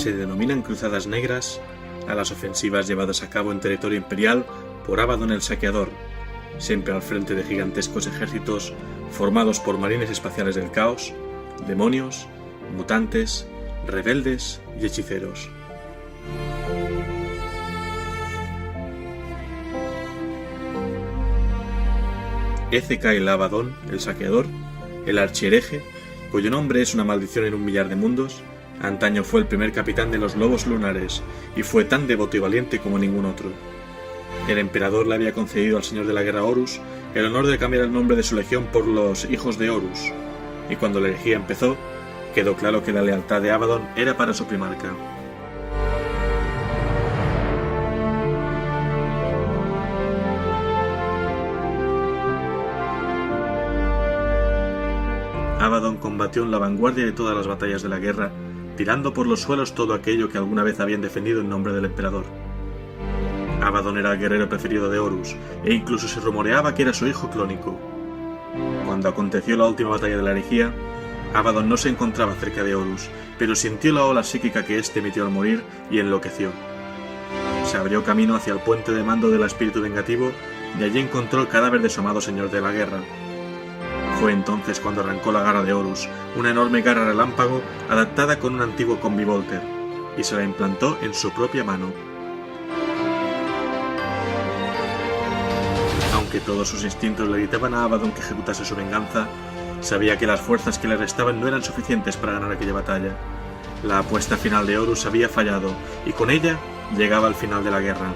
Se denominan Cruzadas Negras a las ofensivas llevadas a cabo en territorio imperial por Abaddon el Saqueador, siempre al frente de gigantescos ejércitos formados por marines espaciales del caos, demonios, mutantes, rebeldes y hechiceros. Ezekiel Abaddon el Saqueador, el archihereje, cuyo nombre es una maldición en 1.000.000 de mundos, antaño fue el primer capitán de los Lobos Lunares y fue tan devoto y valiente como ningún otro. El emperador le había concedido al señor de la guerra Horus el honor de cambiar el nombre de su legión por los Hijos de Horus, y cuando la herejía empezó, quedó claro que la lealtad de Abaddon era para su primarca. Abaddon combatió en la vanguardia de todas las batallas de la guerra, tirando por los suelos todo aquello que alguna vez habían defendido en nombre del emperador. Abaddon era el guerrero preferido de Horus, e incluso se rumoreaba que era su hijo clónico. Cuando aconteció la última batalla de la herejía, Abaddon no se encontraba cerca de Horus, pero sintió la ola psíquica que éste emitió al morir y enloqueció. Se abrió camino hacia el puente de mando del espíritu vengativo y allí encontró el cadáver de su amado señor de la guerra. Fue entonces cuando arrancó la garra de Horus, una enorme garra relámpago adaptada con un antiguo combivolter, y se la implantó en su propia mano. Aunque todos sus instintos le gritaban a Abaddon que ejecutase su venganza, sabía que las fuerzas que le restaban no eran suficientes para ganar aquella batalla. La apuesta final de Horus había fallado, y con ella llegaba el final de la guerra.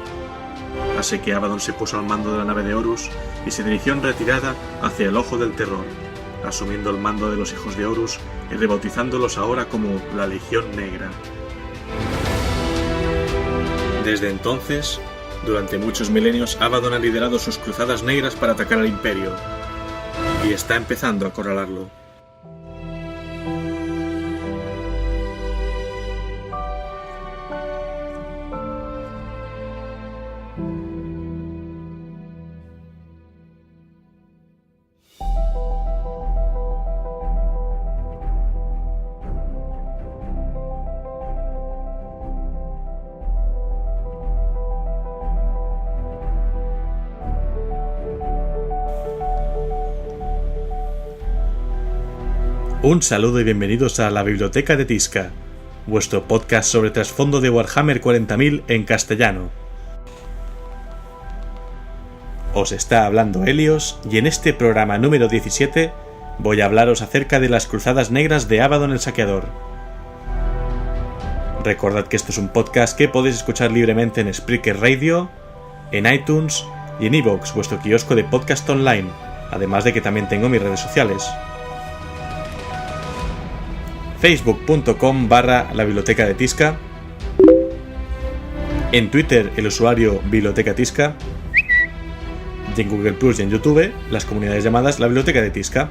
Así que Abaddon se puso al mando de la nave de Horus y se dirigió en retirada hacia el Ojo del Terror, asumiendo el mando de los Hijos de Horus y rebautizándolos ahora como la Legión Negra. Desde entonces, durante muchos milenios, Abaddon ha liderado sus cruzadas negras para atacar al Imperio, y está empezando a acorralarlo. Un saludo y bienvenidos a la Biblioteca de Tisca, vuestro podcast sobre trasfondo de Warhammer 40.000 en castellano. Os está hablando Helios y en este programa número 17 voy a hablaros acerca de las Cruzadas Negras de Abaddon el Saqueador. Recordad que esto es un podcast que podéis escuchar libremente en Spreaker Radio, en iTunes y en iVoox, vuestro kiosco de podcast online, además de que también tengo mis redes sociales. Facebook.com/la Biblioteca de Tisca, en Twitter el usuario Biblioteca Tisca, y en Google Plus y en YouTube las comunidades llamadas la Biblioteca de Tisca.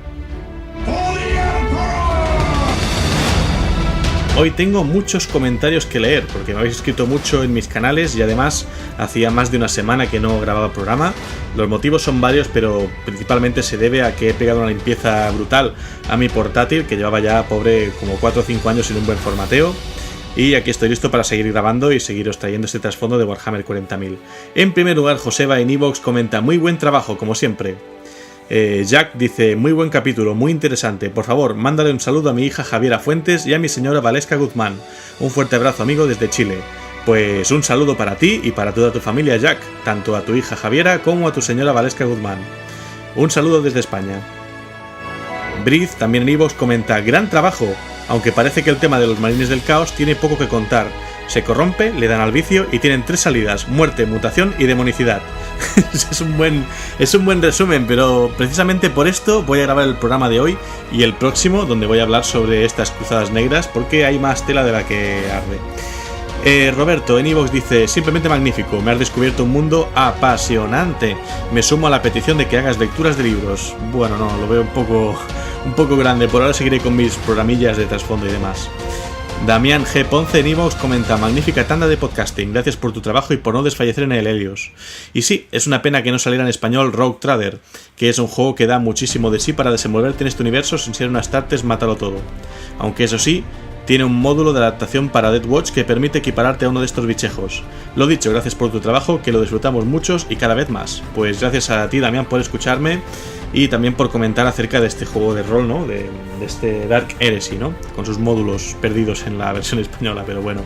Hoy tengo muchos comentarios que leer porque me habéis escrito mucho en mis canales y además hacía más de una semana que no grababa programa. Los motivos son varios, pero principalmente se debe a que he pegado una limpieza brutal a mi portátil, que llevaba ya, pobre, como 4 o 5 años sin un buen formateo. Y aquí estoy listo para seguir grabando y seguiros trayendo este trasfondo de Warhammer 40.000. En primer lugar, Joseba en iVoox comenta: muy buen trabajo, como siempre. Jack dice: muy buen capítulo, muy interesante. Por favor, mándale un saludo a mi hija Javiera Fuentes y a mi señora Valesca Guzmán. Un fuerte abrazo, amigo, desde Chile. Pues un saludo para ti y para toda tu familia, Jack, tanto a tu hija Javiera como a tu señora Valesca Guzmán. Un saludo desde España. Briz, también en iVoox, comenta: gran trabajo, aunque parece que el tema de los marines del caos tiene poco que contar. Se corrompe, le dan al vicio y tienen 3 salidas: muerte, mutación y demonicidad. es un buen resumen, pero precisamente por esto voy a grabar el programa de hoy y el próximo, donde voy a hablar sobre estas cruzadas negras, porque hay más tela de la que arde. Roberto en iVoox dice: simplemente magnífico, me has descubierto un mundo apasionante. Me sumo a la petición de que hagas lecturas de libros. Bueno, no, lo veo un poco grande. Por ahora seguiré con mis programillas de trasfondo y demás. Damián G. Ponce en iVoox comenta: magnífica tanda de podcasting, gracias por tu trabajo y por no desfallecer en el Helios. Y sí, es una pena que no saliera en español Rogue Trader, que es un juego que da muchísimo de sí para desenvolverte en este universo sin ser una Astartes mátalo todo. Aunque eso sí, tiene un módulo de adaptación para Deathwatch que permite equipararte a uno de estos bichejos. Lo dicho, gracias por tu trabajo, que lo disfrutamos muchos y cada vez más. Pues gracias a ti, Damián, por escucharme y también por comentar acerca de este juego de rol, ¿no? De este Dark Heresy, ¿no? Con sus módulos perdidos en la versión española, pero bueno.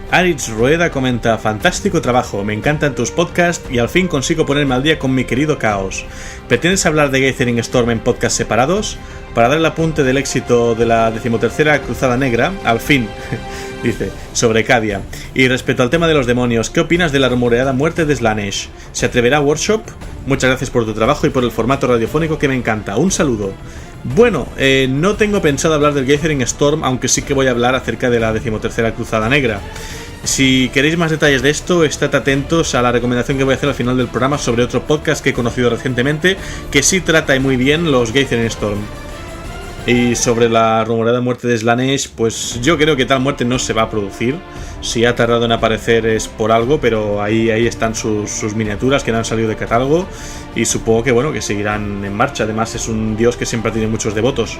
Aritz Rueda comenta: fantástico trabajo, me encantan tus podcasts y al fin consigo ponerme al día con mi querido Caos. ¿Pretendes hablar de Gathering Storm en podcasts separados? Para dar el apunte del éxito de la 13ª Cruzada Negra, al fin, dice, sobre Cadia. Y respecto al tema de los demonios, ¿qué opinas de la rumoreada muerte de Slaanesh? ¿Se atreverá a Workshop? Muchas gracias por tu trabajo y por el formato radiofónico que me encanta. Un saludo. Bueno, no tengo pensado hablar del Gathering Storm, aunque sí que voy a hablar acerca de la 13ª Cruzada Negra. Si queréis más detalles de esto, estad atentos a la recomendación que voy a hacer al final del programa sobre otro podcast que he conocido recientemente, que sí trata muy bien los Gathering Storm. Y sobre la rumoreada muerte de Slaanesh, pues yo creo que tal muerte no se va a producir. Si ha tardado en aparecer es por algo, pero ahí están sus miniaturas que no han salido de catálogo y supongo que bueno, que seguirán en marcha. Además es un dios que siempre ha tenido muchos devotos.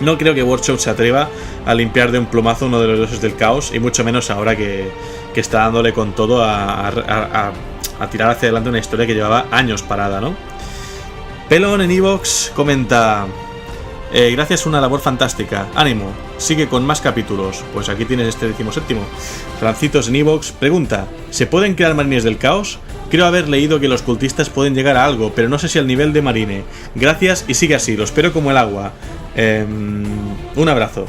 No creo que Workshop se atreva a limpiar de un plumazo uno de los dioses del caos, y mucho menos ahora que está dándole con todo a tirar hacia adelante una historia que llevaba años parada, ¿no? Pelon en Evox comenta: gracias, una labor fantástica, ánimo, sigue con más capítulos. Pues aquí tienes este 17º. Francitos en Evox pregunta: ¿se pueden crear marines del caos? Creo haber leído que los cultistas pueden llegar a algo, pero no sé si al nivel de marine. Gracias y sigue así, lo espero como el agua. Un abrazo.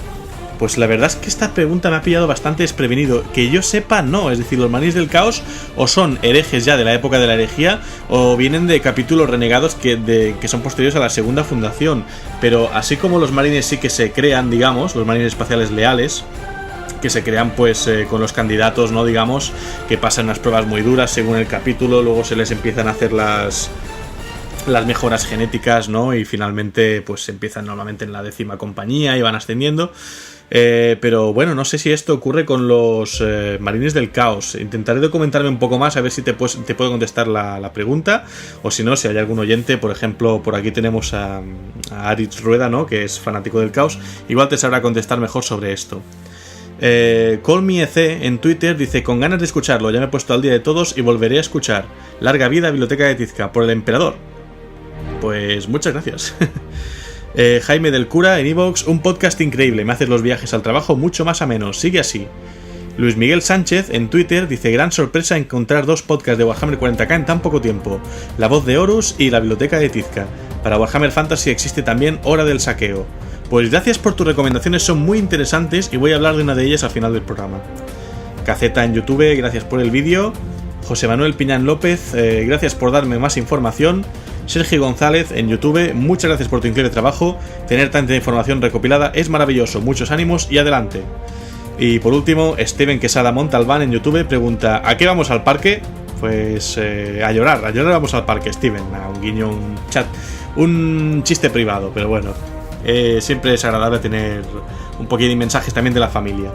Pues la verdad es que esta pregunta me ha pillado bastante desprevenido. Que yo sepa, no. Es decir, los marines del caos o son herejes ya de la época de la herejía, o vienen de capítulos renegados que son posteriores a la segunda fundación. Pero así como los marines sí que se crean, digamos, los marines espaciales leales, que se crean pues con los candidatos, ¿no? Digamos, que pasan unas pruebas muy duras según el capítulo, luego se les empiezan a hacer las mejoras genéticas, ¿no? Y finalmente pues empiezan normalmente en la 10ª compañía y van ascendiendo. Pero bueno, no sé si esto ocurre con los marines del caos. Intentaré documentarme un poco más a ver si te puedo contestar la pregunta, o si no, si hay algún oyente. Por ejemplo, por aquí tenemos a Aritz Rueda, ¿no? Que es fanático del caos, igual te sabrá contestar mejor sobre esto. CallMeEC en Twitter dice: con ganas de escucharlo, ya me he puesto al día de todos y volveré a escuchar. Larga vida Biblioteca de Tizca, por el emperador. Pues muchas gracias. Jaime del Cura en Evox: un podcast increíble, me haces los viajes al trabajo mucho más amenos, sigue así. Luis Miguel Sánchez en Twitter dice: gran sorpresa encontrar 2 podcasts de Warhammer 40k en tan poco tiempo, La Voz de Horus y la Biblioteca de Tizca. Para Warhammer Fantasy existe también Hora del Saqueo. Pues gracias por tus recomendaciones, son muy interesantes y voy a hablar de una de ellas al final del programa. Caceta en YouTube, gracias por el vídeo. José Manuel Piñán López, gracias por darme más información. Sergio González en YouTube, muchas gracias por tu increíble trabajo. Tener tanta información recopilada es maravilloso, muchos ánimos y adelante. Y por último, Steven Quesada Montalbán en YouTube pregunta: ¿a qué vamos al parque? Pues a llorar vamos al parque, Steven. Un guiño, un chat, un chiste privado, pero bueno, siempre es agradable tener un poquito de mensajes también de la familia.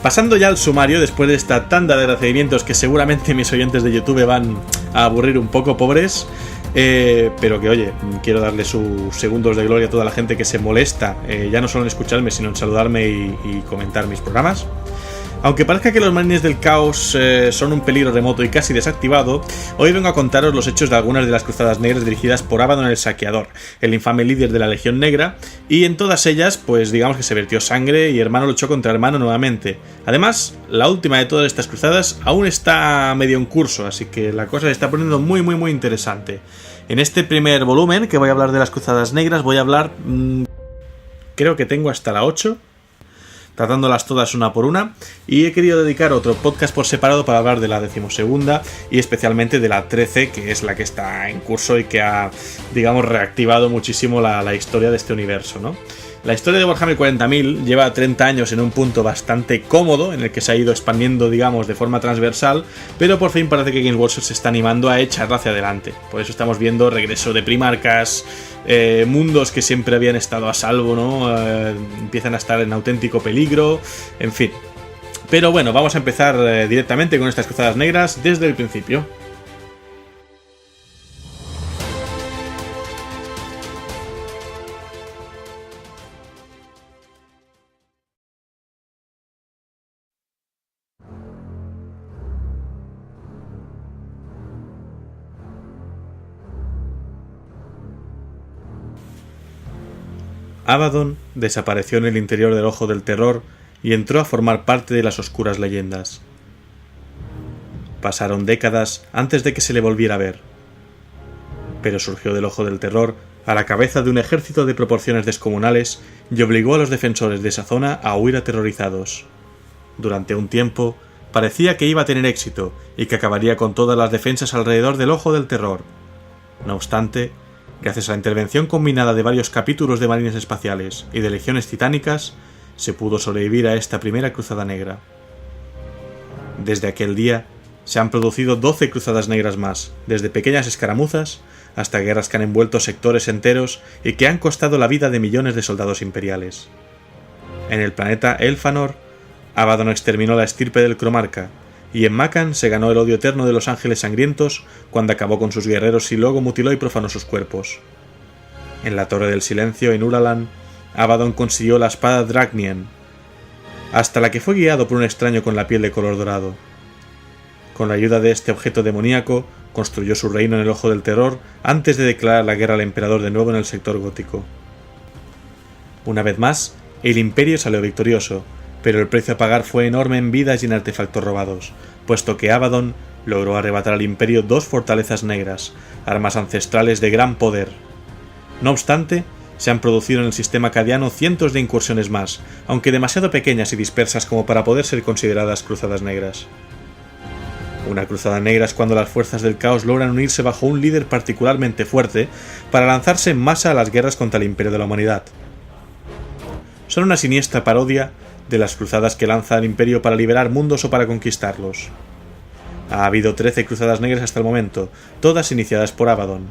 Pasando ya al sumario, después de esta tanda de recibimientos que seguramente mis oyentes de YouTube van a aburrir un poco, pobres, pero que oye, quiero darle sus segundos de gloria a toda la gente que se molesta, ya no solo en escucharme, sino en saludarme y comentar mis programas. Aunque parezca que los marines del caos son un peligro remoto y casi desactivado, hoy vengo a contaros los hechos de algunas de las cruzadas negras dirigidas por Abaddon el Saqueador, el infame líder de la Legión Negra, y en todas ellas, pues digamos que se vertió sangre y hermano luchó contra hermano nuevamente. Además, la última de todas estas cruzadas aún está medio en curso, así que la cosa se está poniendo muy muy muy interesante. En este primer volumen, que voy a hablar de las cruzadas negras, voy a hablar... creo que tengo hasta la 8... tratándolas todas una por una, y he querido dedicar otro podcast por separado para hablar de la 12ª y especialmente de la 13, que es la que está en curso y que ha, digamos, reactivado muchísimo la historia de este universo, ¿no? La historia de Warhammer 40.000 lleva 30 años en un punto bastante cómodo, en el que se ha ido expandiendo, digamos, de forma transversal, pero por fin parece que Games Workshop se está animando a echarla hacia adelante. Por eso estamos viendo regreso de primarcas, mundos que siempre habían estado a salvo, ¿no? Empiezan a estar en auténtico peligro, en fin. Pero bueno, vamos a empezar directamente con estas cruzadas negras desde el principio. Abaddon desapareció en el interior del Ojo del Terror y entró a formar parte de las oscuras leyendas. Pasaron décadas antes de que se le volviera a ver, pero surgió del Ojo del Terror a la cabeza de un ejército de proporciones descomunales y obligó a los defensores de esa zona a huir aterrorizados. Durante un tiempo parecía que iba a tener éxito y que acabaría con todas las defensas alrededor del Ojo del Terror. No obstante, gracias a la intervención combinada de varios capítulos de marines espaciales y de legiones titánicas, se pudo sobrevivir a esta primera cruzada negra. Desde aquel día se han producido 12 cruzadas negras más, desde pequeñas escaramuzas hasta guerras que han envuelto sectores enteros y que han costado la vida de millones de soldados imperiales. En el planeta Elfanor, Abaddon exterminó la estirpe del Cromarca, y en Makan se ganó el odio eterno de los Ángeles Sangrientos cuando acabó con sus guerreros y luego mutiló y profanó sus cuerpos. En la Torre del Silencio, en Uralan, Abaddon consiguió la espada Dragnien, hasta la que fue guiado por un extraño con la piel de color dorado. Con la ayuda de este objeto demoníaco, construyó su reino en el Ojo del Terror antes de declarar la guerra al emperador de nuevo en el sector gótico. Una vez más, el imperio salió victorioso, pero el precio a pagar fue enorme en vidas y en artefactos robados, puesto que Abaddon logró arrebatar al imperio 2 fortalezas negras, armas ancestrales de gran poder. No obstante, se han producido en el sistema cadiano cientos de incursiones más, aunque demasiado pequeñas y dispersas como para poder ser consideradas cruzadas negras. Una cruzada negra es cuando las fuerzas del caos logran unirse bajo un líder particularmente fuerte para lanzarse en masa a las guerras contra el imperio de la humanidad. Son una siniestra parodia de las cruzadas que lanza el imperio para liberar mundos o para conquistarlos. Ha habido 13 cruzadas negras hasta el momento, todas iniciadas por Abaddon.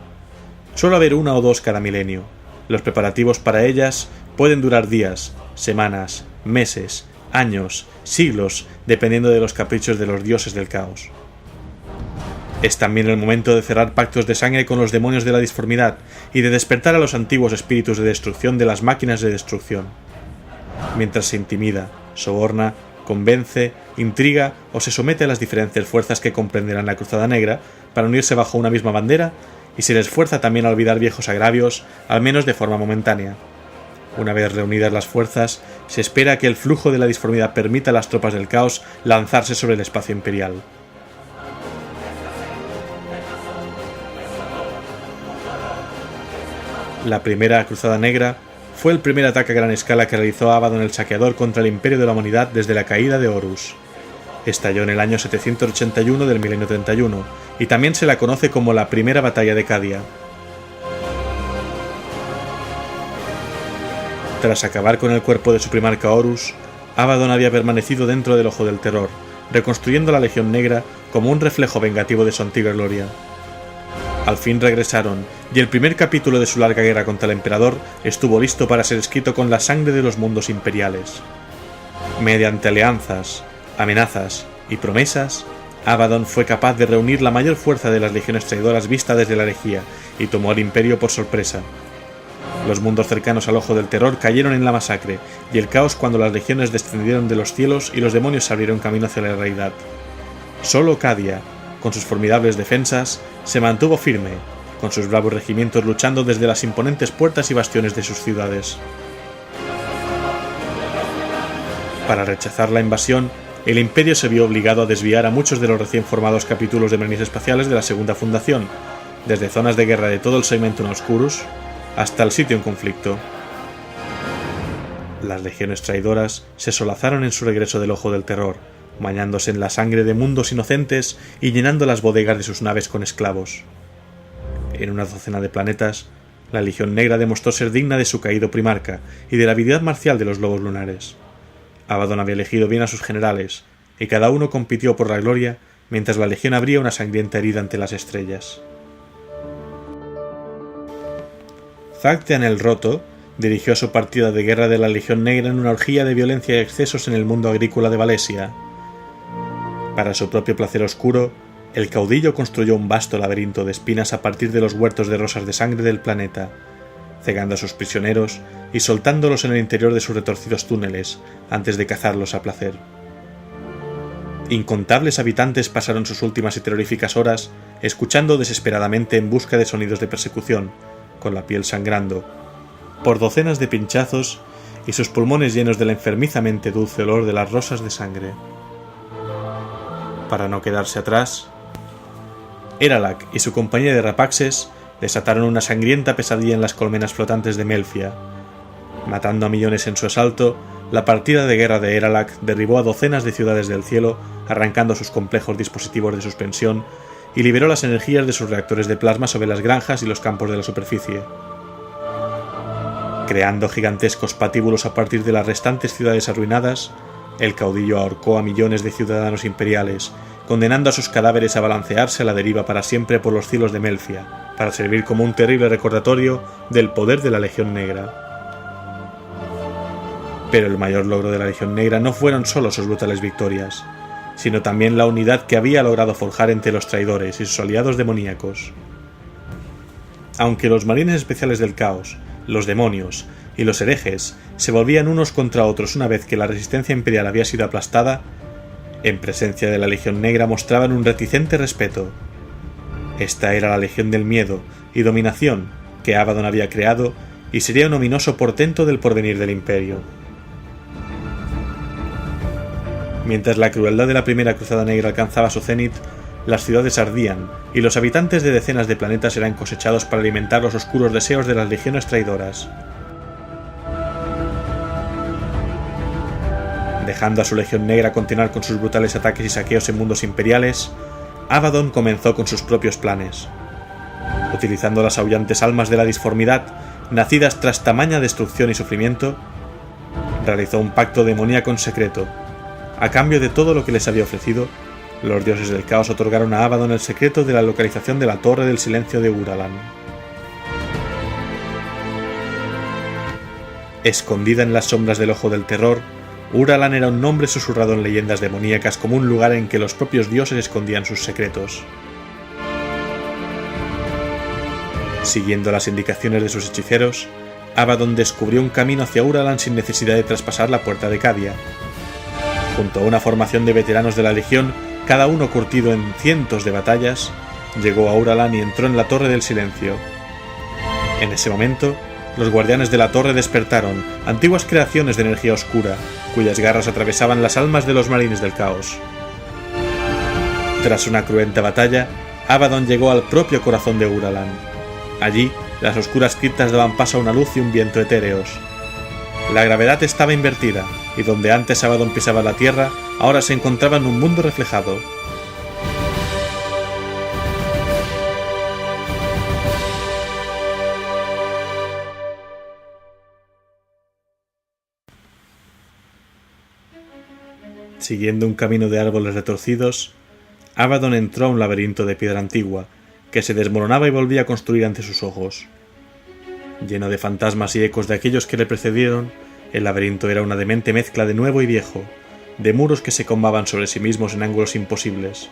Suele haber 1 o 2 cada milenio. Los preparativos para ellas pueden durar días, semanas, meses, años, siglos, dependiendo de los caprichos de los dioses del caos. Es también el momento de cerrar pactos de sangre con los demonios de la disformidad y de despertar a los antiguos espíritus de destrucción de las máquinas de destrucción. Mientras se intimida, soborna, convence, intriga o se somete a las diferentes fuerzas que comprenderán la Cruzada Negra para unirse bajo una misma bandera, y se les fuerza también a olvidar viejos agravios, al menos de forma momentánea. Una vez reunidas las fuerzas, se espera que el flujo de la disformidad permita a las tropas del caos lanzarse sobre el espacio imperial. La primera Cruzada Negra fue el primer ataque a gran escala que realizó Abaddon el Saqueador contra el Imperio de la Humanidad desde la caída de Horus. Estalló en el año 781 del milenio 31, y también se la conoce como la Primera Batalla de Cadia. Tras acabar con el cuerpo de su primarca Horus, Abaddon había permanecido dentro del Ojo del Terror, reconstruyendo la Legión Negra como un reflejo vengativo de su antigua gloria. Al fin regresaron, y el primer capítulo de su larga guerra contra el Emperador estuvo listo para ser escrito con la sangre de los mundos imperiales. Mediante alianzas, amenazas y promesas, Abaddon fue capaz de reunir la mayor fuerza de las legiones traidoras vista desde la herejía y tomó al imperio por sorpresa. Los mundos cercanos al Ojo del Terror cayeron en la masacre y el caos cuando las legiones descendieron de los cielos y los demonios se abrieron camino hacia la realidad. Solo Cadia, con sus formidables defensas, se mantuvo firme, con sus bravos regimientos luchando desde las imponentes puertas y bastiones de sus ciudades. Para rechazar la invasión, el Imperio se vio obligado a desviar a muchos de los recién formados capítulos de marines espaciales de la Segunda Fundación, desde zonas de guerra de todo el Segmentum Oscurus hasta el sitio en conflicto. Las legiones traidoras se solazaron en su regreso del Ojo del Terror, bañándose en la sangre de mundos inocentes y llenando las bodegas de sus naves con esclavos. En una docena de planetas, la Legión Negra demostró ser digna de su caído primarca y de la habilidad marcial de los lobos lunares. Abaddon había elegido bien a sus generales, y cada uno compitió por la gloria mientras la Legión abría una sangrienta herida ante las estrellas. Zactean el Roto dirigió su partida de guerra de la Legión Negra en una orgía de violencia y excesos en el mundo agrícola de Valesia. Para su propio placer oscuro, el caudillo construyó un vasto laberinto de espinas a partir de los huertos de rosas de sangre del planeta, cegando a sus prisioneros y soltándolos en el interior de sus retorcidos túneles antes de cazarlos a placer. Incontables habitantes pasaron sus últimas y terroríficas horas escuchando desesperadamente en busca de sonidos de persecución, con la piel sangrando, por docenas de pinchazos y sus pulmones llenos del enfermizamente dulce olor de las rosas de sangre. Para no quedarse atrás, Eralak y su compañía de rapaces desataron una sangrienta pesadilla en las colmenas flotantes de Melfia. Matando a millones en su asalto, la partida de guerra de Eralak derribó a docenas de ciudades del cielo, arrancando sus complejos dispositivos de suspensión, y liberó las energías de sus reactores de plasma sobre las granjas y los campos de la superficie. Creando gigantescos patíbulos a partir de las restantes ciudades arruinadas, el caudillo ahorcó a millones de ciudadanos imperiales, condenando a sus cadáveres a balancearse a la deriva para siempre por los cielos de Melfia, para servir como un terrible recordatorio del poder de la Legión Negra. Pero el mayor logro de la Legión Negra no fueron solo sus brutales victorias, sino también la unidad que había logrado forjar entre los traidores y sus aliados demoníacos. Aunque los marines especiales del caos, los demonios y los herejes se volvían unos contra otros una vez que la resistencia imperial había sido aplastada, en presencia de la Legión Negra mostraban un reticente respeto. Esta era la Legión del Miedo y Dominación que Abaddon había creado y sería un ominoso portento del porvenir del Imperio. Mientras la crueldad de la Primera Cruzada Negra alcanzaba su cenit, las ciudades ardían y los habitantes de decenas de planetas eran cosechados para alimentar los oscuros deseos de las legiones traidoras. Dejando a su Legión Negra continuar con sus brutales ataques y saqueos en mundos imperiales, Abaddon comenzó con sus propios planes. Utilizando las aullantes almas de la disformidad, nacidas tras tamaña destrucción y sufrimiento, realizó un pacto demoníaco en secreto. A cambio de todo lo que les había ofrecido, los dioses del caos otorgaron a Abaddon el secreto de la localización de la Torre del Silencio de Uralan. Escondida en las sombras del Ojo del Terror, Uralan era un nombre susurrado en leyendas demoníacas como un lugar en que los propios dioses escondían sus secretos. Siguiendo las indicaciones de sus hechiceros, Abaddon descubrió un camino hacia Uralan sin necesidad de traspasar la Puerta de Cadia. Junto a una formación de veteranos de la Legión, cada uno curtido en cientos de batallas, llegó a Uralan y entró en la Torre del Silencio. En ese momento, los guardianes de la torre despertaron, antiguas creaciones de energía oscura, cuyas garras atravesaban las almas de los marines del caos. Tras una cruenta batalla, Abaddon llegó al propio corazón de Uralan. Allí, las oscuras criptas daban paso a una luz y un viento etéreos. La gravedad estaba invertida, y donde antes Abaddon pisaba la tierra, ahora se encontraba en un mundo reflejado. Siguiendo un camino de árboles retorcidos, Abaddon entró a un laberinto de piedra antigua, que se desmoronaba y volvía a construir ante sus ojos. Lleno de fantasmas y ecos de aquellos que le precedieron, el laberinto era una demente mezcla de nuevo y viejo, de muros que se combaban sobre sí mismos en ángulos imposibles.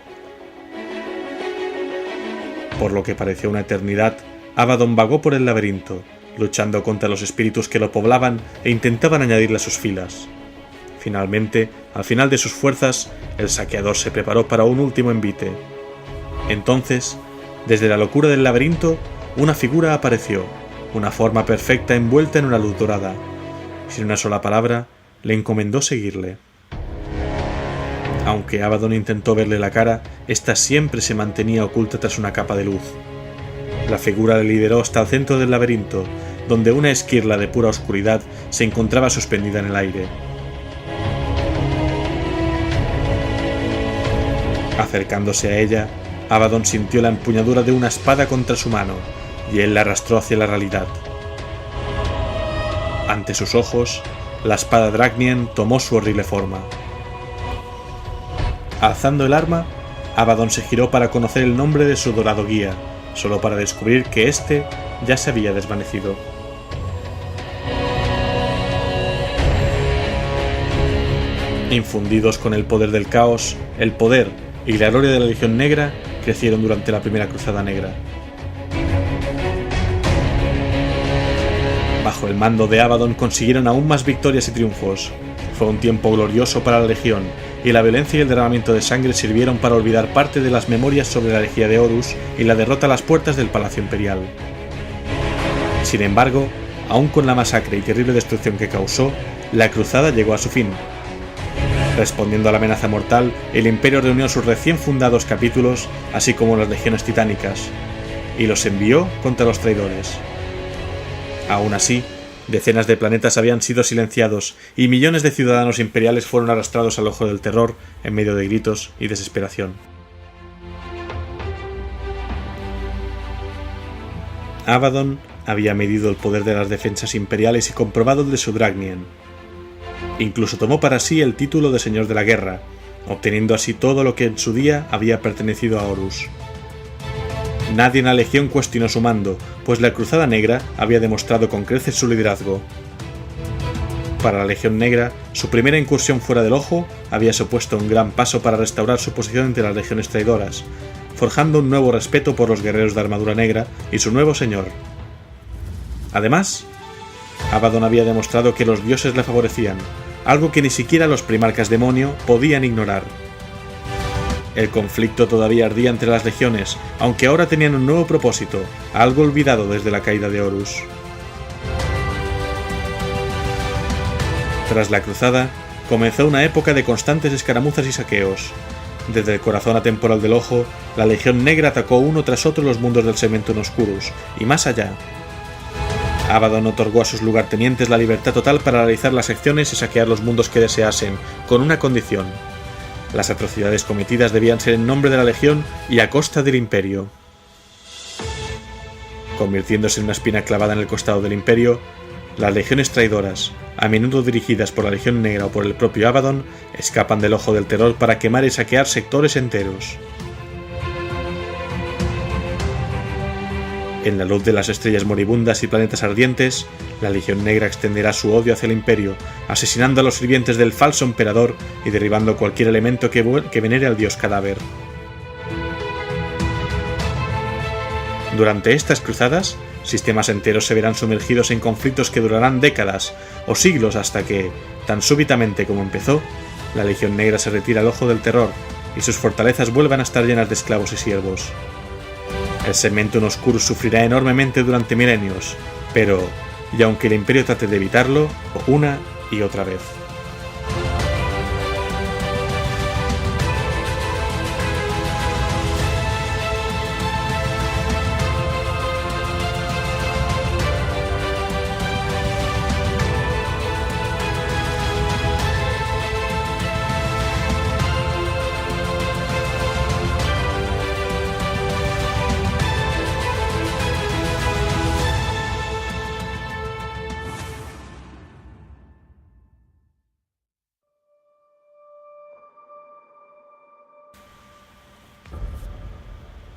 Por lo que pareció una eternidad, Abaddon vagó por el laberinto, luchando contra los espíritus que lo poblaban e intentaban añadirle a sus filas. Finalmente, al final de sus fuerzas, el saqueador se preparó para un último envite. Entonces, desde la locura del laberinto, una figura apareció, una forma perfecta envuelta en una luz dorada. Sin una sola palabra, le encomendó seguirle. Aunque Abaddon intentó verle la cara, ésta siempre se mantenía oculta tras una capa de luz. La figura le lideró hasta el centro del laberinto, donde una esquirla de pura oscuridad se encontraba suspendida en el aire. Acercándose a ella, Abaddon sintió la empuñadura de una espada contra su mano, y él la arrastró hacia la realidad. Ante sus ojos, la espada Dragnien tomó su horrible forma. Alzando el arma, Abaddon se giró para conocer el nombre de su dorado guía, solo para descubrir que éste ya se había desvanecido. Infundidos con el poder del caos, el poder y la gloria de la Legión Negra crecieron durante la Primera Cruzada Negra. Bajo el mando de Abaddon consiguieron aún más victorias y triunfos. Fue un tiempo glorioso para la Legión, y la violencia y el derramamiento de sangre sirvieron para olvidar parte de las memorias sobre la herejía de Horus y la derrota a las puertas del Palacio Imperial. Sin embargo, Aún con la masacre y terrible destrucción que causó, la cruzada llegó a su fin. Respondiendo a la amenaza mortal, el Imperio reunió sus recién fundados capítulos, así como las legiones titánicas, y los envió contra los traidores. Aún así, decenas de planetas habían sido silenciados y millones de ciudadanos imperiales fueron arrastrados al ojo del terror en medio de gritos y desesperación. Abaddon había medido el poder de las defensas imperiales y comprobado el de Sudragnien. Incluso tomó para sí el título de Señor de la Guerra, obteniendo así todo lo que en su día había pertenecido a Horus. Nadie en la Legión cuestionó su mando, pues la Cruzada Negra había demostrado con creces su liderazgo. Para la Legión Negra, su primera incursión fuera del Ojo había supuesto un gran paso para restaurar su posición entre las legiones traidoras, forjando un nuevo respeto por los guerreros de armadura negra y su nuevo señor. Además, Abaddon había demostrado que los dioses le favorecían, algo que ni siquiera los primarcas demonio podían ignorar. El conflicto todavía ardía entre las legiones, aunque ahora tenían un nuevo propósito, algo olvidado desde la caída de Horus. Tras la cruzada, comenzó una época de constantes escaramuzas y saqueos. Desde el corazón atemporal del Ojo, la Legión Negra atacó uno tras otro los mundos del Cementum Oscurus, y más allá. Abaddon otorgó a sus lugartenientes la libertad total para realizar las acciones y saquear los mundos que deseasen, con una condición: las atrocidades cometidas debían ser en nombre de la Legión y a costa del Imperio. Convirtiéndose en una espina clavada en el costado del Imperio, las legiones traidoras, a menudo dirigidas por la Legión Negra o por el propio Abaddon, escapan del ojo del terror para quemar y saquear sectores enteros. En la luz de las estrellas moribundas y planetas ardientes, la Legión Negra extenderá su odio hacia el Imperio, asesinando a los sirvientes del falso emperador y derribando cualquier elemento que venere al dios cadáver. Durante estas cruzadas, sistemas enteros se verán sumergidos en conflictos que durarán décadas o siglos hasta que, tan súbitamente como empezó, la Legión Negra se retira al ojo del terror y sus fortalezas vuelvan a estar llenas de esclavos y siervos. El Cementum Oscurus sufrirá enormemente durante milenios, pero, y aunque el Imperio trate de evitarlo, una y otra vez.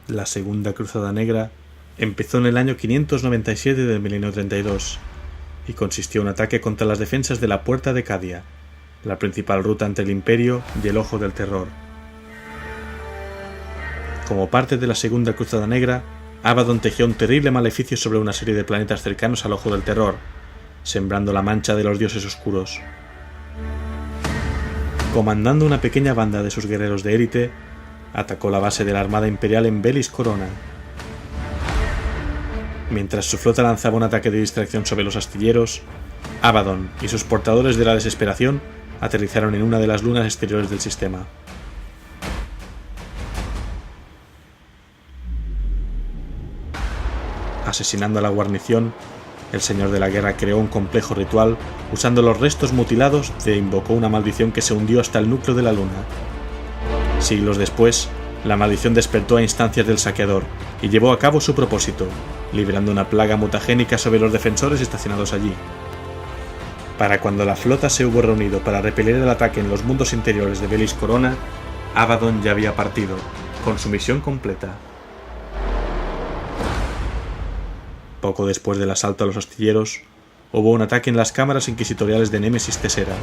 La Segunda Cruzada Negra empezó en el año 597 del milenio 32 y consistió en un ataque contra las defensas de la Puerta de Cadia, la principal ruta entre el Imperio y el Ojo del Terror. Como parte de la Segunda Cruzada Negra, Abaddon tejió un terrible maleficio sobre una serie de planetas cercanos al Ojo del Terror, sembrando la mancha de los dioses oscuros. Comandando una pequeña banda de sus guerreros de élite, atacó la base de la Armada Imperial en Velis Corona. Mientras su flota lanzaba un ataque de distracción sobre los astilleros, Abaddon y sus portadores de la desesperación aterrizaron en una de las lunas exteriores del sistema. Asesinando a la guarnición, el Señor de la Guerra creó un complejo ritual usando los restos mutilados e invocó una maldición que se hundió hasta el núcleo de la luna. Siglos después, la maldición despertó a instancias del saqueador y llevó a cabo su propósito, liberando una plaga mutagénica sobre los defensores estacionados allí. Para cuando la flota se hubo reunido para repeler el ataque en los mundos interiores de Velis Corona, Abaddon ya había partido, con su misión completa. Poco después del asalto a los astilleros, hubo un ataque en las cámaras inquisitoriales de Némesis Tesera.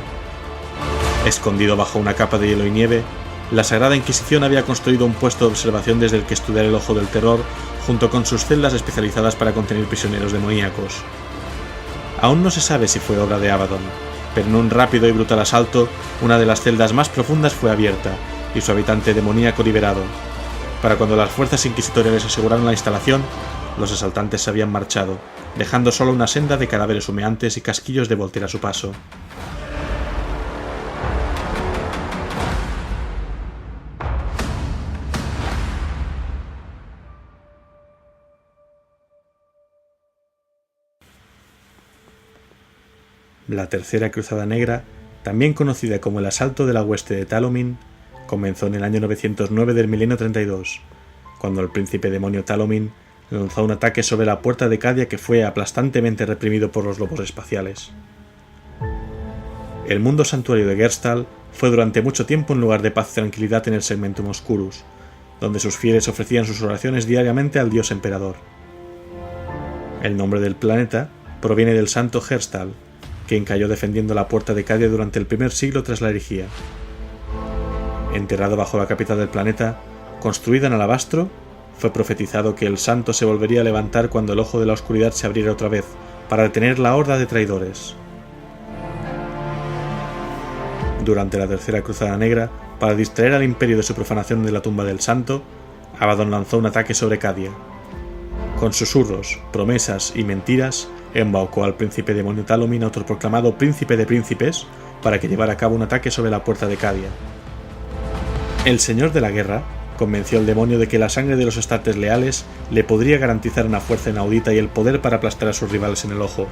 Escondido bajo una capa de hielo y nieve, la Sagrada Inquisición había construido un puesto de observación desde el que estudiar el Ojo del Terror, junto con sus celdas especializadas para contener prisioneros demoníacos. Aún no se sabe si fue obra de Abaddon, pero en un rápido y brutal asalto, una de las celdas más profundas fue abierta, y su habitante demoníaco liberado. Para cuando las fuerzas inquisitoriales aseguraron la instalación, los asaltantes se habían marchado, dejando solo una senda de cadáveres humeantes y casquillos de Volter a su paso. La Tercera Cruzada Negra, también conocida como el Asalto de la Hueste de Talomin, comenzó en el año 909 del milenio 32, cuando el príncipe demonio Talomin lanzó un ataque sobre la puerta de Cadia que fue aplastantemente reprimido por los lobos espaciales. El mundo santuario de Gerstal fue durante mucho tiempo un lugar de paz y tranquilidad en el Segmentum Oscurus, donde sus fieles ofrecían sus oraciones diariamente al dios emperador. El nombre del planeta proviene del santo Gerstal, quien cayó defendiendo la puerta de Cadia durante el primer siglo tras la herejía. Enterrado bajo la capital del planeta, construida en alabastro, fue profetizado que el santo se volvería a levantar cuando el ojo de la oscuridad se abriera otra vez, para detener la horda de traidores. Durante la Tercera Cruzada Negra, para distraer al imperio de su profanación de la tumba del santo, Abaddon lanzó un ataque sobre Cadia. Con susurros, promesas y mentiras, embaucó al príncipe demonio Talomin, autoproclamado príncipe de príncipes, para que llevara a cabo un ataque sobre la puerta de Cadia. El señor de la guerra convenció al demonio de que la sangre de los astartes leales le podría garantizar una fuerza inaudita y el poder para aplastar a sus rivales en el ojo.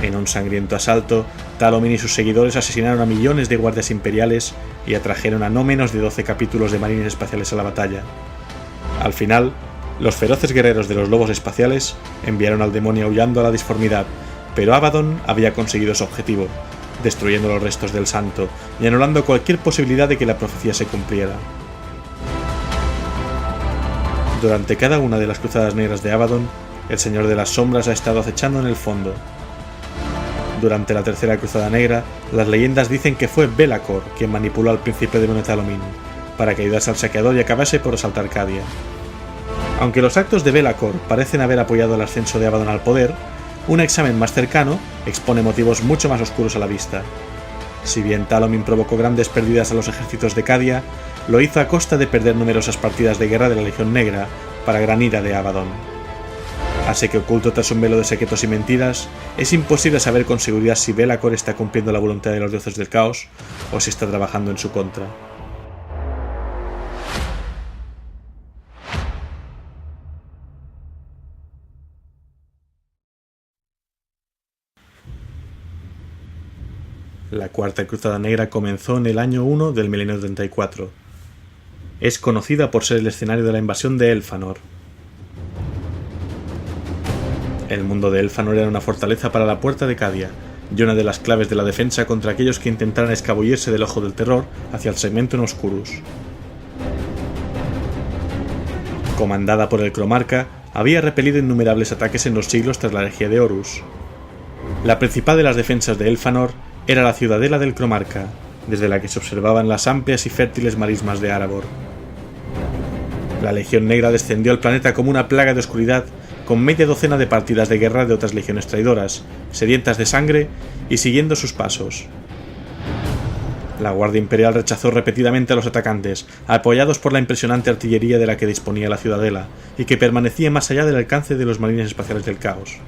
En un sangriento asalto, Talomin y sus seguidores asesinaron a millones de guardias imperiales y atrajeron a no menos de 12 capítulos de marines espaciales a la batalla. Al final, los feroces guerreros de los lobos espaciales enviaron al demonio aullando a la disformidad, pero Abaddon había conseguido su objetivo, destruyendo los restos del santo y anulando cualquier posibilidad de que la profecía se cumpliera. Durante cada una de las cruzadas negras de Abaddon, el Señor de las Sombras ha estado acechando en el fondo. Durante la Tercera Cruzada Negra, las leyendas dicen que fue Be'lakor quien manipuló al príncipe demonio Talomin, para que ayudase al saqueador y acabase por asaltar Cadia. Aunque los actos de Be'lakor parecen haber apoyado el ascenso de Abaddon al poder, un examen más cercano expone motivos mucho más oscuros a la vista. Si bien Talomin provocó grandes pérdidas a los ejércitos de Cadia, lo hizo a costa de perder numerosas partidas de guerra de la Legión Negra, para gran ira de Abaddon. Así que oculto tras un velo de secretos y mentiras, es imposible saber con seguridad si Be'lakor está cumpliendo la voluntad de los dioses del caos o si está trabajando en su contra. La Cuarta Cruzada Negra comenzó en el año 1 del milenio 34. Es conocida por ser el escenario de la invasión de Elfanor. El mundo de Elfanor era una fortaleza para la puerta de Cadia, y una de las claves de la defensa contra aquellos que intentaran escabullirse del ojo del terror hacia el Segmentum Oscurus. Comandada por el Cromarca, había repelido innumerables ataques en los siglos tras la herejía de Horus. La principal de las defensas de Elfanor era la ciudadela del Cromarca, desde la que se observaban las amplias y fértiles marismas de Arabor. La Legión Negra descendió al planeta como una plaga de oscuridad, con media docena de partidas de guerra de otras legiones traidoras, sedientas de sangre y siguiendo sus pasos. La Guardia Imperial rechazó repetidamente a los atacantes, apoyados por la impresionante artillería de la que disponía la ciudadela, y que permanecía más allá del alcance de los marines espaciales del caos.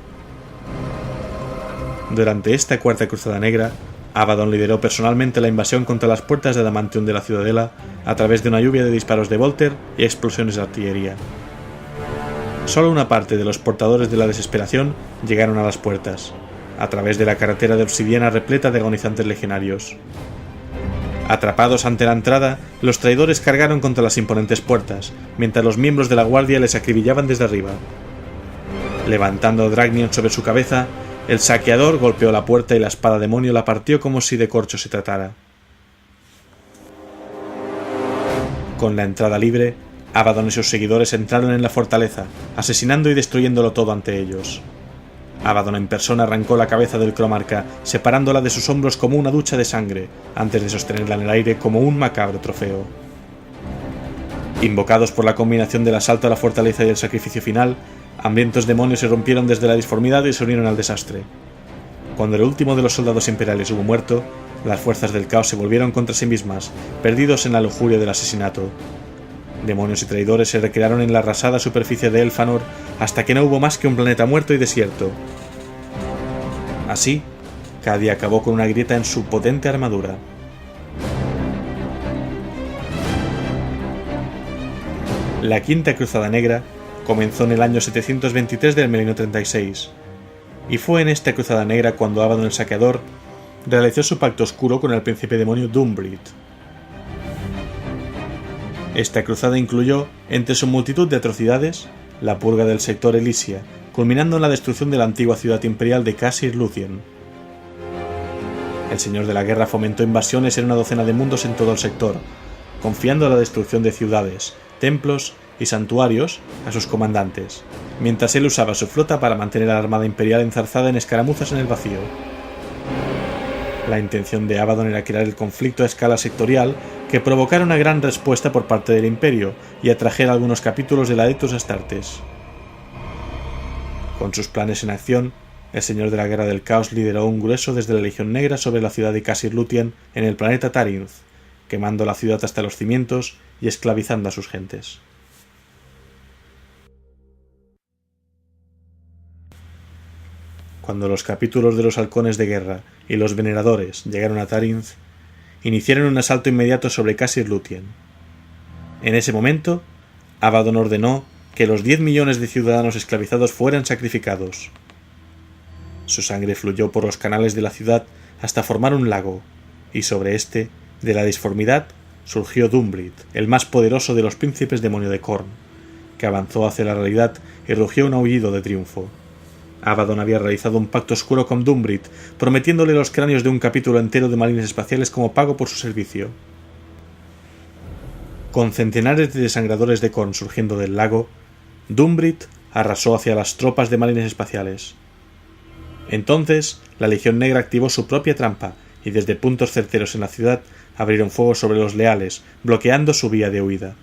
Durante esta Cuarta Cruzada Negra, Abaddon lideró personalmente la invasión contra las puertas de adamantium de la ciudadela a través de una lluvia de disparos de Volter y explosiones de artillería. Solo una parte de los portadores de la desesperación llegaron a las puertas, a través de la carretera de obsidiana repleta de agonizantes legionarios. Atrapados ante la entrada, los traidores cargaron contra las imponentes puertas, mientras los miembros de la guardia les acribillaban desde arriba. Levantando a Dragnion sobre su cabeza, el saqueador golpeó la puerta y la espada demonio la partió como si de corcho se tratara. Con la entrada libre, Abaddon y sus seguidores entraron en la fortaleza, asesinando y destruyéndolo todo ante ellos. Abaddon en persona arrancó la cabeza del Cromarca, separándola de sus hombros como una ducha de sangre, antes de sostenerla en el aire como un macabro trofeo. Invocados por la combinación del asalto a la fortaleza y el sacrificio final, hambrientos demonios se rompieron desde la disformidad y se unieron al desastre. Cuando el último de los soldados imperiales hubo muerto, las fuerzas del caos se volvieron contra sí mismas, perdidos en la lujuria del asesinato. Demonios y traidores se recrearon en la arrasada superficie de Elfanor hasta que no hubo más que un planeta muerto y desierto. Así, Cady acabó con una grieta en su potente armadura. La Quinta Cruzada Negra comenzó en el año 723 del Milenio 36, y fue en esta Cruzada Negra cuando Abaddon el Saqueador realizó su pacto oscuro con el príncipe demonio Dumbrit. Esta cruzada incluyó, entre su multitud de atrocidades, la purga del sector Elysia, culminando en la destrucción de la antigua ciudad imperial de Casir Luthien. El Señor de la Guerra fomentó invasiones en una docena de mundos en todo el sector, confiando la destrucción de ciudades, templos y santuarios a sus comandantes, mientras él usaba su flota para mantener a la armada imperial enzarzada en escaramuzas en el vacío. La intención de Abaddon era crear el conflicto a escala sectorial que provocara una gran respuesta por parte del Imperio y atrajera algunos capítulos del Adeptus Astartes. Con sus planes en acción, el Señor de la Guerra del Caos lideró un grueso desde la Legión Negra sobre la ciudad de Casir Luthien en el planeta Tarinth, quemando la ciudad hasta los cimientos y esclavizando a sus gentes. Cuando los capítulos de los Halcones de Guerra y los Veneradores llegaron a Tarinth, iniciaron un asalto inmediato sobre Casir Luthien. En ese momento, Abaddon ordenó que los 10 millones de ciudadanos esclavizados fueran sacrificados. Su sangre fluyó por los canales de la ciudad hasta formar un lago, y sobre este, de la disformidad, surgió Dumbrit, el más poderoso de los príncipes demonio de Khorne, que avanzó hacia la realidad y rugió un aullido de triunfo. Abaddon había realizado un pacto oscuro con Dumbrit, prometiéndole los cráneos de un capítulo entero de marines espaciales como pago por su servicio. Con centenares de desangradores de Khorne surgiendo del lago, Dumbrit arrasó hacia las tropas de marines espaciales. Entonces, la Legión Negra activó su propia trampa y desde puntos certeros en la ciudad abrieron fuego sobre los leales, bloqueando su vía de huida.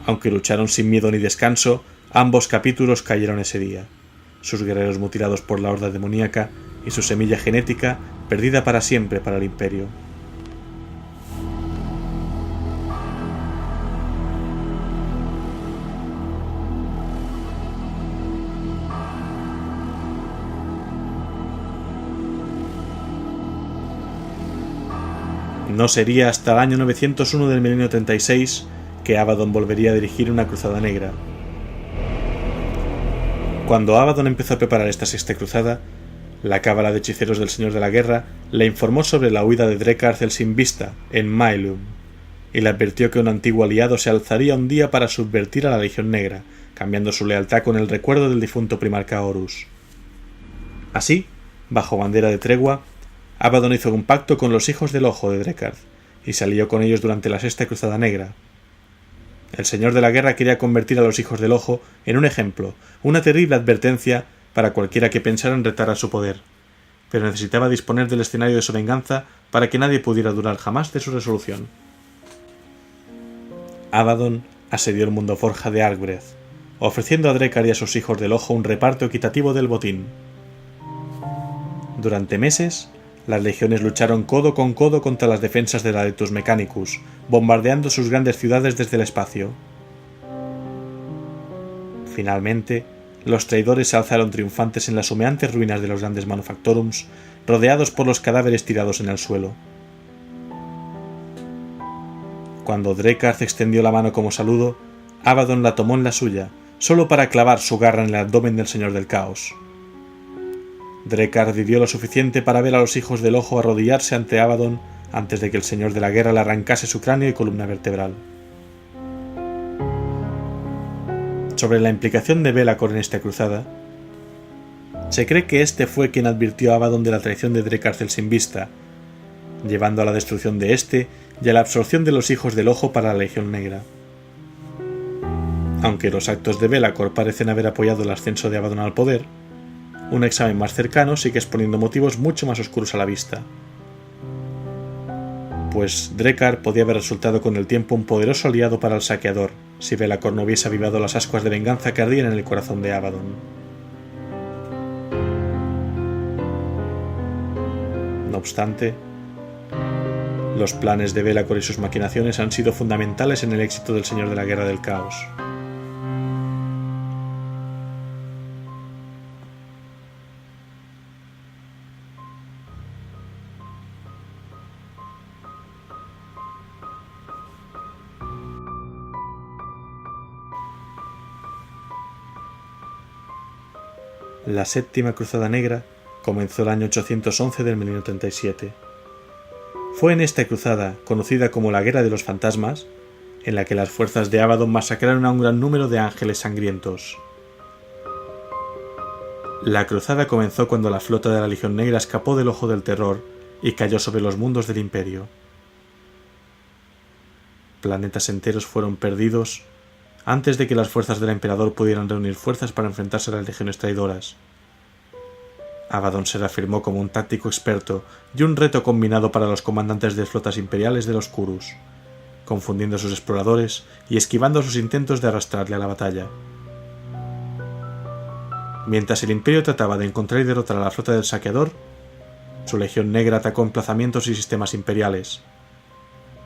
Aunque lucharon sin miedo ni descanso, ambos capítulos cayeron ese día. Sus guerreros mutilados por la horda demoníaca y su semilla genética perdida para siempre para el Imperio. No sería hasta el año 901 del Milenio 36 que Abaddon volvería a dirigir una cruzada negra. Cuando Abaddon empezó a preparar esta sexta cruzada, la cábala de hechiceros del Señor de la Guerra le informó sobre la huida de Drekarth el Sin Vista, en Maelum, y le advirtió que un antiguo aliado se alzaría un día para subvertir a la Legión Negra, cambiando su lealtad con el recuerdo del difunto primarca Horus. Así, bajo bandera de tregua, Abaddon hizo un pacto con los hijos del Ojo de Drekarth, y se alió con ellos durante la sexta cruzada negra. El Señor de la Guerra quería convertir a los hijos del Ojo en un ejemplo, una terrible advertencia para cualquiera que pensara en retar a su poder, pero necesitaba disponer del escenario de su venganza para que nadie pudiera durar jamás de su resolución. Abaddon asedió el mundo forja de Albreth, ofreciendo a Drekarth y a sus hijos del Ojo un reparto equitativo del botín. Durante meses, las legiones lucharon codo con codo contra las defensas del Adeptus Mechanicus, bombardeando sus grandes ciudades desde el espacio. Finalmente, los traidores se alzaron triunfantes en las humeantes ruinas de los grandes manufactorums, rodeados por los cadáveres tirados en el suelo. Cuando Drekarth extendió la mano como saludo, Abaddon la tomó en la suya, solo para clavar su garra en el abdomen del Señor del Caos. Drekarth vivió lo suficiente para ver a los hijos del Ojo arrodillarse ante Abaddon antes de que el Señor de la Guerra le arrancase su cráneo y columna vertebral. Sobre la implicación de Be'lakor en esta cruzada, se cree que este fue quien advirtió a Abaddon de la traición de Drekarth el Sin Vista, llevando a la destrucción de este y a la absorción de los hijos del Ojo para la Legión Negra. Aunque los actos de Be'lakor parecen haber apoyado el ascenso de Abaddon al poder, un examen más cercano sigue exponiendo motivos mucho más oscuros a la vista. Pues Drekarth podía haber resultado con el tiempo un poderoso aliado para el saqueador, si Be'lakor no hubiese avivado las ascuas de venganza que ardían en el corazón de Abaddon. No obstante, Los planes de Be'lakor y sus maquinaciones han sido fundamentales en el éxito del Señor de la Guerra del Caos. La Séptima Cruzada Negra comenzó el año 811 del milenio 37. Fue en esta cruzada, conocida como la Guerra de los Fantasmas, en la que las fuerzas de Abaddon masacraron a un gran número de ángeles sangrientos. La cruzada comenzó cuando la flota de la Legión Negra escapó del ojo del terror y cayó sobre los mundos del Imperio. Planetas enteros fueron perdidos antes de que las fuerzas del Emperador pudieran reunir fuerzas para enfrentarse a las legiones traidoras. Abaddon se reafirmó como un táctico experto y un reto combinado para los comandantes de flotas imperiales de los Kurus, confundiendo a sus exploradores y esquivando sus intentos de arrastrarle a la batalla. Mientras el Imperio trataba de encontrar y derrotar a la flota del Saqueador, su Legión Negra atacó emplazamientos y sistemas imperiales.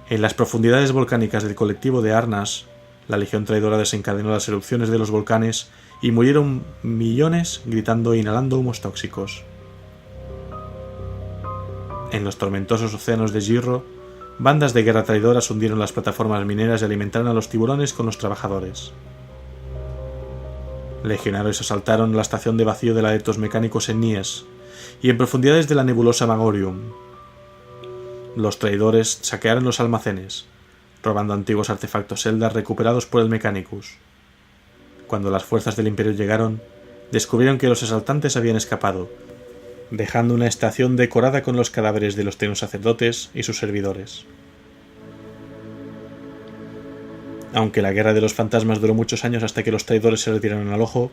En las profundidades volcánicas del colectivo de Arnas, la Legión Traidora desencadenó las erupciones de los volcanes y murieron millones gritando e inhalando humos tóxicos. En los tormentosos océanos de Jirro, bandas de guerra traidoras hundieron las plataformas mineras y alimentaron a los tiburones con los trabajadores. Legionarios asaltaron la estación de vacío de adeptos mecánicos en Nies y en profundidades de la nebulosa Magorium. Los traidores saquearon los almacenes, robando antiguos artefactos Eldar recuperados por el Mechanicus. Cuando las fuerzas del Imperio llegaron, descubrieron que los asaltantes habían escapado, dejando una estación decorada con los cadáveres de los Tenus sacerdotes y sus servidores. Aunque la Guerra de los Fantasmas duró muchos años hasta que los traidores se retiraron al ojo,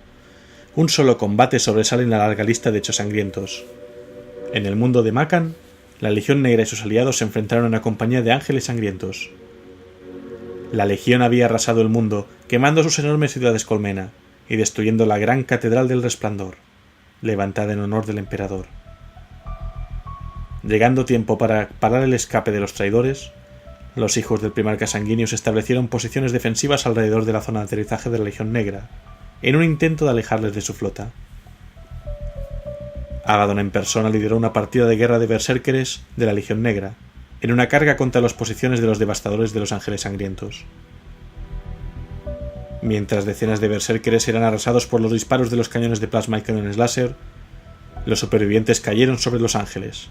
un solo combate sobresale en la larga lista de hechos sangrientos. En el mundo de Makan, la Legión Negra y sus aliados se enfrentaron a una compañía de ángeles sangrientos. La Legión había arrasado el mundo, quemando sus enormes ciudades colmena y destruyendo la gran Catedral del Resplandor, levantada en honor del Emperador. Llegando tiempo para parar el escape de los traidores, los hijos del primarca Sanguinius establecieron posiciones defensivas alrededor de la zona de aterrizaje de la Legión Negra, en un intento de alejarles de su flota. Abaddon en persona lideró una partida de guerra de berserkers de la Legión Negra, en una carga contra las posiciones de los devastadores de los Ángeles Sangrientos. Mientras decenas de berserkers eran arrasados por los disparos de los cañones de plasma y cañones láser, los supervivientes cayeron sobre los ángeles.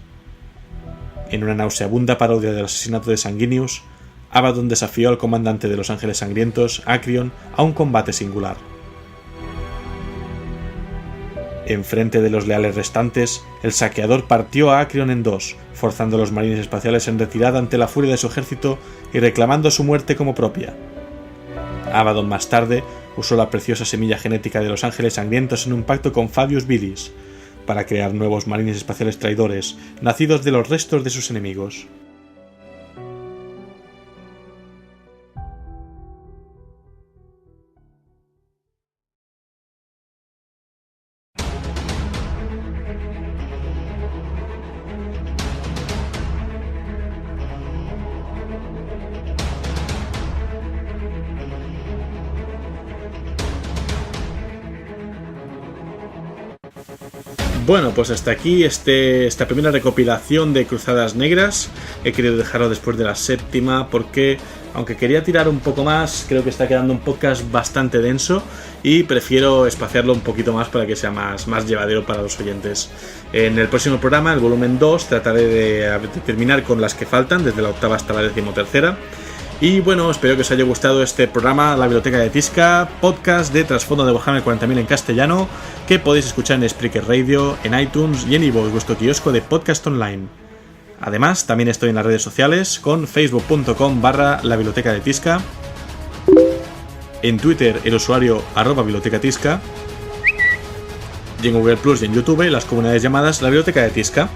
En una nauseabunda parodia del asesinato de Sanguinius, Abaddon desafió al comandante de los Ángeles Sangrientos, Acrion, a un combate singular. Enfrente de los leales restantes, el saqueador partió a Acrion en dos, forzando a los marines espaciales en retirada ante la furia de su ejército y reclamando su muerte como propia. Abaddon más tarde usó la preciosa semilla genética de los Ángeles Sangrientos en un pacto con Fabius Vilis, para crear nuevos marines espaciales traidores, nacidos de los restos de sus enemigos. Bueno, pues hasta aquí esta primera recopilación de Cruzadas Negras. He querido dejarlo después de la séptima porque, aunque quería tirar un poco más, creo que está quedando un podcast bastante denso y prefiero espaciarlo un poquito más para que sea más llevadero para los oyentes. En el próximo programa, el volumen 2, trataré de terminar con las que faltan, desde la octava hasta la 13ª. Y bueno, espero que os haya gustado este programa, La Biblioteca de Tizca, podcast de trasfondo de Warhammer 40.000 en castellano, que podéis escuchar en Spreaker Radio, en iTunes y en iVoox, vuestro kiosco de podcast online. Además, también estoy en las redes sociales con facebook.com/La Biblioteca de Tizca, en Twitter el usuario @bibliotecatizca, y en Google Plus y en YouTube las comunidades llamadas La Biblioteca de Tizca.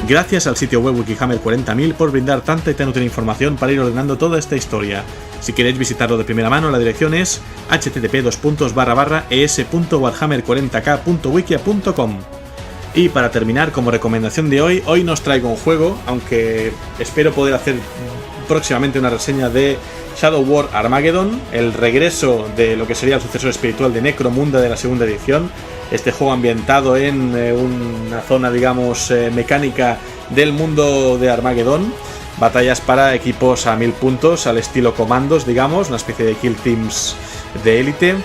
Gracias al sitio web Wikihammer 40.000 por brindar tanta y tan útil información para ir ordenando toda esta historia. Si queréis visitarlo de primera mano, la dirección es http://es.warhammer40k.wikia.com. Y para terminar, como recomendación de hoy nos traigo un juego, aunque espero poder hacer próximamente una reseña de Shadow War Armageddon, el regreso de lo que sería el sucesor espiritual de Necromunda de la segunda edición. Este juego ambientado en una zona, digamos, mecánica del mundo de Armageddon. Batallas para equipos a 1000 puntos, al estilo Commandos, digamos, una especie de Kill Teams de élite.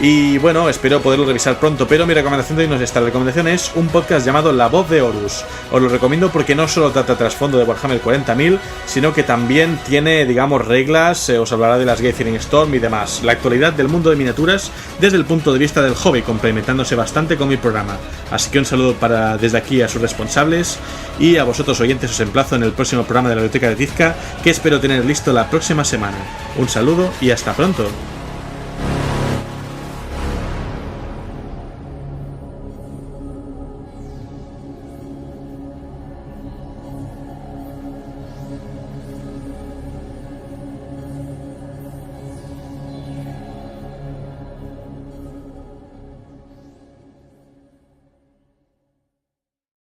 Y bueno, espero poderlo revisar pronto, pero mi recomendación de hoy no es esta. La recomendación es un podcast llamado La Voz de Horus. Os lo recomiendo porque no solo trata trasfondo de Warhammer 40.000, sino que también tiene, digamos, reglas, os hablará de las Gathering Storm y demás. La actualidad del mundo de miniaturas desde el punto de vista del hobby, complementándose bastante con mi programa. Así que un saludo desde aquí a sus responsables, y a vosotros oyentes os emplazo en el próximo programa de la Biblioteca de Tizca, que espero tener listo la próxima semana. Un saludo y hasta pronto.